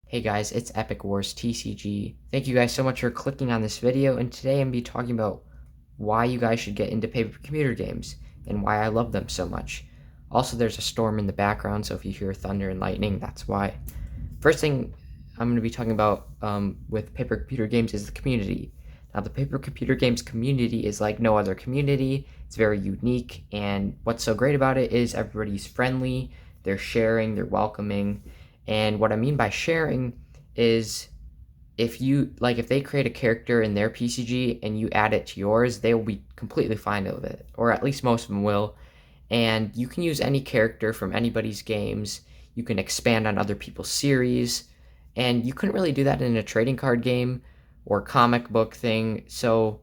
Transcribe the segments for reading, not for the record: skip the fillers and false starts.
Hey guys, it's Epic Wars TCG. Thank you guys so much for clicking on this video, and today I'm going to be talking about why you guys should get into paper computer games and why I love them so much. Also, there's a storm in the background, so if you hear thunder and lightning, that's why. First thing I'm going to be talking about with paper computer games is the community. Now, the paper computer games community is like no other community. It's very unique, and what's so great about it is everybody's friendly, they're sharing, they're welcoming. And what I mean by sharing is if they create a character in their PCG and you add it to yours, they will be completely fine with it, or at least most of them will. And you can use any character from anybody's games. You can expand on other people's series, and you couldn't really do that in a trading card game or comic book thing. So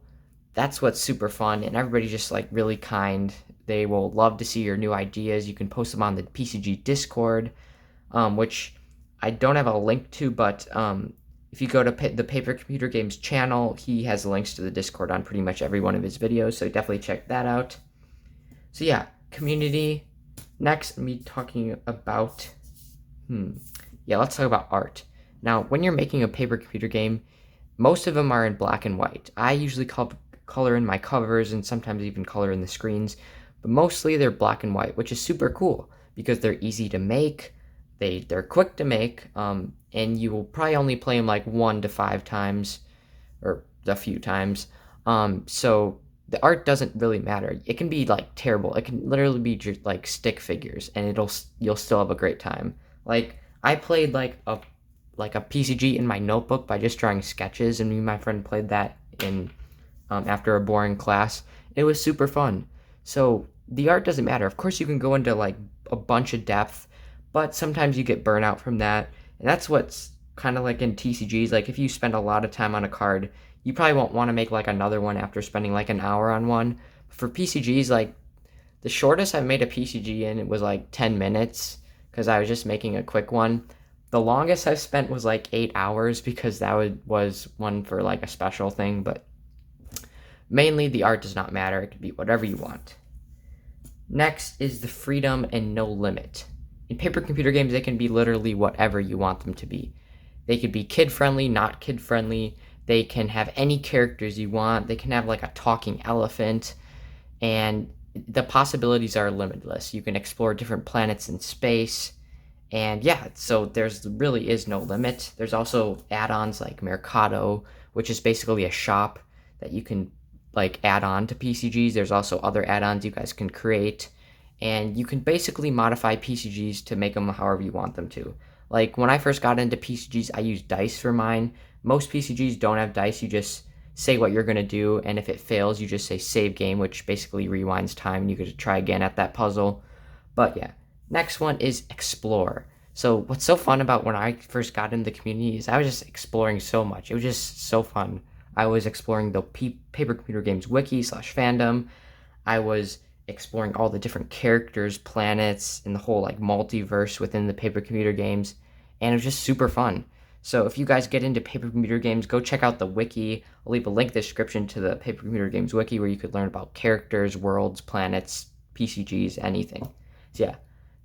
that's what's super fun, and everybody's just like really kind. They will love to see your new ideas. You can post them on the PCG Discord, which I don't have a link to, but if you go to the Paper Computer Games channel, he has links to the Discord on pretty much every one of his videos, so definitely check that out. So yeah, community. Next, I'm talking about, let's talk about art. Now, when you're making a paper computer game, most of them are in black and white. I usually color in my covers and sometimes even color in the screens, but mostly they're black and white, which is super cool because they're easy to make. They're quick to make, and you will probably only play them like 1 to 5 times, or a few times. So the art doesn't really matter. It can be like terrible. It can literally be just like stick figures, and you'll still have a great time. Like I played like a PCG in my notebook by just drawing sketches, and me and my friend played that in after a boring class. It was super fun. So the art doesn't matter. Of course, you can go into like a bunch of depth, but sometimes you get burnout from that, and that's what's kind of like in TCGs. Like if you spend a lot of time on a card, you probably won't want to make like another one after spending like an hour on one. For PCGs, like the shortest I've made a PCG in, it was like 10 minutes because I was just making a quick one. The longest I've spent was like 8 hours because that was one for like a special thing, but mainly the art does not matter. It could be whatever you want. Next is the freedom and no limit. In paper computer games, they can be literally whatever you want them to be. They could be kid-friendly, not kid-friendly. They can have any characters you want. They can have like a talking elephant, and the possibilities are limitless. You can explore different planets in space, and yeah, so there's really is no limit. There's also add-ons like Mercado, which is basically a shop that you can like add on to PCGs. There's also other add-ons you guys can create, and you can basically modify PCGs to make them however you want them to. Like when I first got into PCGs, I used dice for mine. Most PCGs don't have dice. You just say what you're going to do, and if it fails, you just say save game, which basically rewinds time, and you get to try again at that puzzle. But yeah, next one is explore. So what's so fun about when I first got into the community is I was just exploring so much. It was just so fun. I was exploring the Paper Computer Games wiki / fandom. I was exploring all the different characters, planets, and the whole like multiverse within the paper computer games, and it was just super fun. So if you guys get into paper computer games, go check out the wiki. I'll leave a link in the description to the paper computer games wiki where you could learn about characters, worlds, planets, PCGs, anything. So yeah,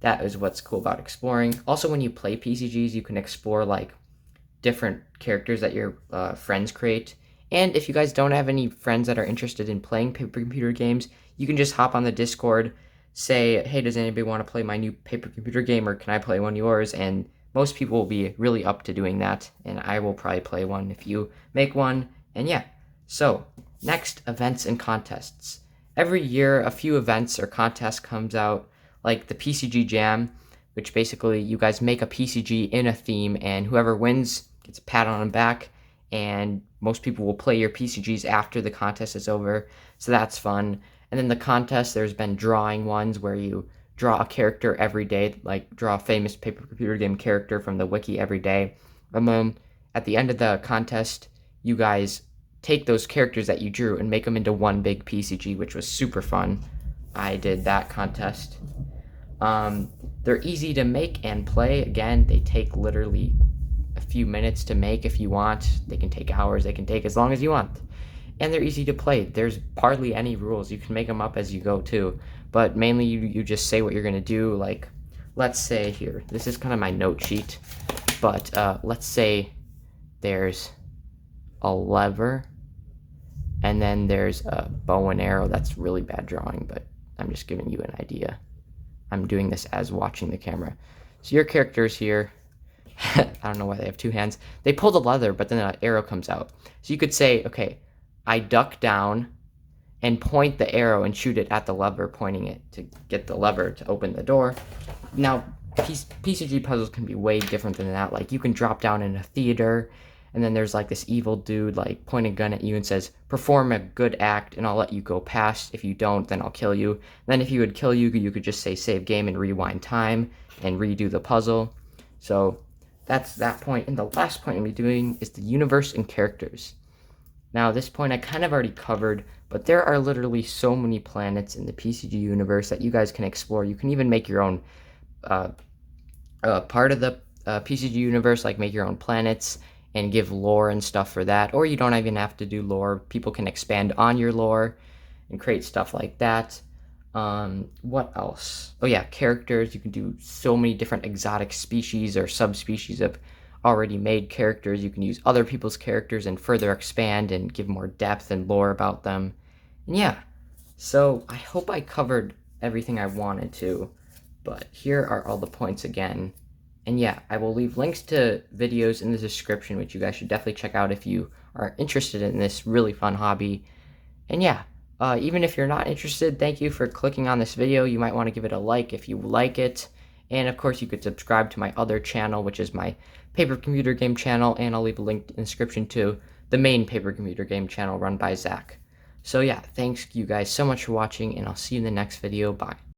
that is what's cool about exploring. Also, when you play PCGs, you can explore like different characters that your friends create. And if you guys don't have any friends that are interested in playing paper computer games, you can just hop on the Discord, say, hey, does anybody want to play my new paper computer game, or can I play one of yours? And most people will be really up to doing that, and I will probably play one if you make one. And yeah, so next, events and contests. Every year, a few events or contests comes out, like the PCG Jam, which basically you guys make a PCG in a theme, and whoever wins gets a pat on the back, and most people will play your PCGs after the contest is over, so that's fun. And then the contest, there's been drawing ones where you draw a character every day, like draw a famous paper computer game character from the wiki every day. And then at the end of the contest, you guys take those characters that you drew and make them into one big PCG, which was super fun. I did that contest. They're easy to make and play. Again, they take literally a few minutes to make if you want. They can take hours. They can take as long as you want. And they're easy to play. There's hardly any rules. You can make them up as you go too, but mainly you just say what you're going to do. Like, let's say here, this is kind of my note sheet. But let's say there's a lever, and then there's a bow and arrow. That's really bad drawing, but I'm just giving you an idea. I'm doing this as watching the camera. So your character's here. I don't know why they have two hands. They pull the lever, but then an arrow comes out. So you could say, okay, I duck down and point the arrow and shoot it at the lever, pointing it to get the lever to open the door. Now, PCG puzzles can be way different than that. Like, you can drop down in a theater, and then there's like this evil dude like pointing a gun at you and says, perform a good act and I'll let you go past. If you don't, then I'll kill you. Then if he would kill you, you could just say save game and rewind time and redo the puzzle. So that's that point. And the last point I'm going to be doing is the universe and characters. Now, this point I kind of already covered, but there are literally so many planets in the PCG universe that you guys can explore. You can even make your own part of the PCG universe, like make your own planets and give lore and stuff for that. Or you don't even have to do lore. People can expand on your lore and create stuff like that. What else? Oh yeah, characters. You can do so many different exotic species or subspecies of already made characters. You can use other people's characters and further expand and give more depth and lore about them. And yeah, so I hope I covered everything I wanted to, but here are all the points again. And yeah, I will leave links to videos in the description, which you guys should definitely check out if you are interested in this really fun hobby. And yeah, even if you're not interested, thank you for clicking on this video. You might want to give it a like if you like it. And of course, you could subscribe to my other channel, which is my paper computer game channel, and I'll leave a link in the description to the main paper computer game channel run by Zach. So yeah, thanks you guys so much for watching, and I'll see you in the next video. Bye.